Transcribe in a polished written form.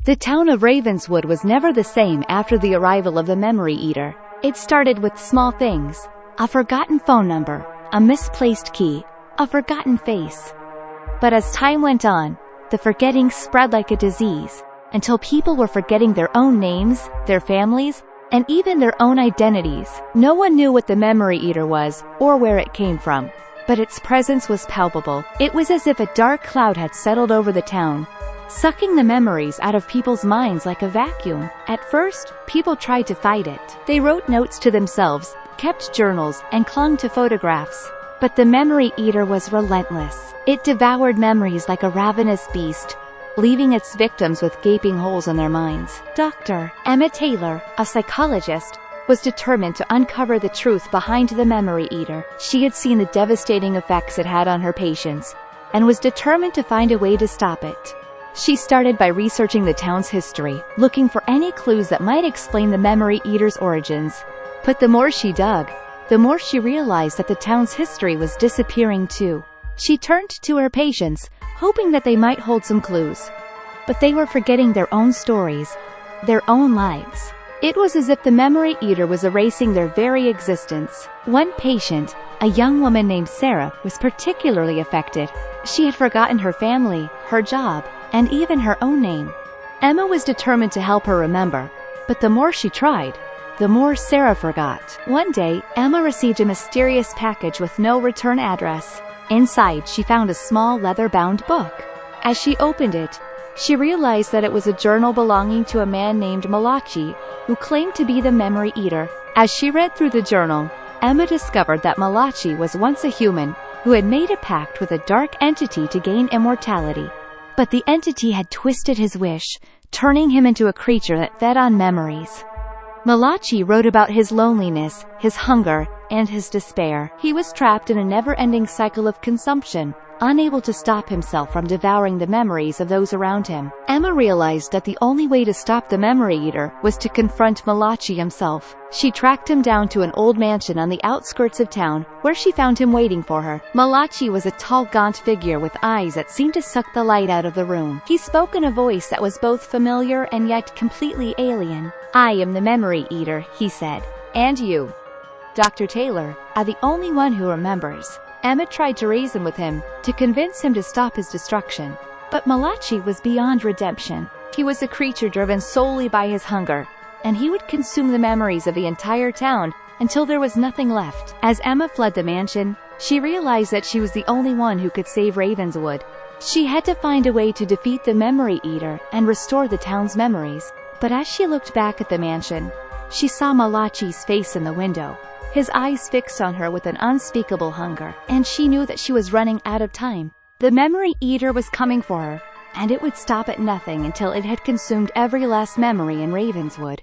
The town of Ravenswood was never the same after the arrival of the Memory Eater. It started with small things: a forgotten phone number, a misplaced key, a forgotten face. But as time went on, the forgetting spread like a disease, until people were forgetting their own names, their families, and even their own identities. No one knew what the Memory Eater was, or where it came from. But its presence was palpable. It was as if a dark cloud had settled over the town, sucking the memories out of people's minds like a vacuum. At first, people tried to fight it. They wrote notes to themselves, kept journals, and clung to photographs. But the Memory Eater was relentless. It devoured memories like a ravenous beast, leaving its victims with gaping holes in their minds. Dr. Emma Taylor, a psychologist, was determined to uncover the truth behind the Memory Eater. She had seen the devastating effects it had on her patients, and was determined to find a way to stop it. She started by researching the town's history, looking for any clues that might explain the Memory Eater's origins. But the more she dug, the more she realized that the town's history was disappearing too. She turned to her patients, hoping that they might hold some clues. But they were forgetting their own stories, their own lives. It was as if the Memory Eater was erasing their very existence. One patient, a young woman named Sarah, was particularly affected. She had forgotten her family, her job, and even her own name. Emma was determined to help her remember, but the more she tried, the more Sarah forgot. One day, Emma received a mysterious package with no return address. Inside, she found a small leather-bound book. As she opened it, she realized that it was a journal belonging to a man named Malachi, who claimed to be the Memory Eater. As she read through the journal, Emma discovered that Malachi was once a human who had made a pact with a dark entity to gain immortality. But the entity had twisted his wish, turning him into a creature that fed on memories. Malachi wrote about his loneliness, his hunger, and his despair. He was trapped in a never-ending cycle of consumption, unable to stop himself from devouring the memories of those around him. Emma realized that the only way to stop the Memory Eater was to confront Malachi himself. She tracked him down to an old mansion on the outskirts of town, where she found him waiting for her. Malachi was a tall, gaunt figure with eyes that seemed to suck the light out of the room. He spoke in a voice that was both familiar and yet completely alien. "I am the Memory Eater," he said. "And you, Dr. Taylor, are the only one who remembers." Emma tried to reason with him, to convince him to stop his destruction. But Malachi was beyond redemption. He was a creature driven solely by his hunger, and he would consume the memories of the entire town until there was nothing left. As Emma fled the mansion, she realized that she was the only one who could save Ravenswood. She had to find a way to defeat the Memory Eater and restore the town's memories. But as she looked back at the mansion, she saw Malachi's face in the window, his eyes fixed on her with an unspeakable hunger, and she knew that she was running out of time. The Memory Eater was coming for her, and it would stop at nothing until it had consumed every last memory in Ravenswood.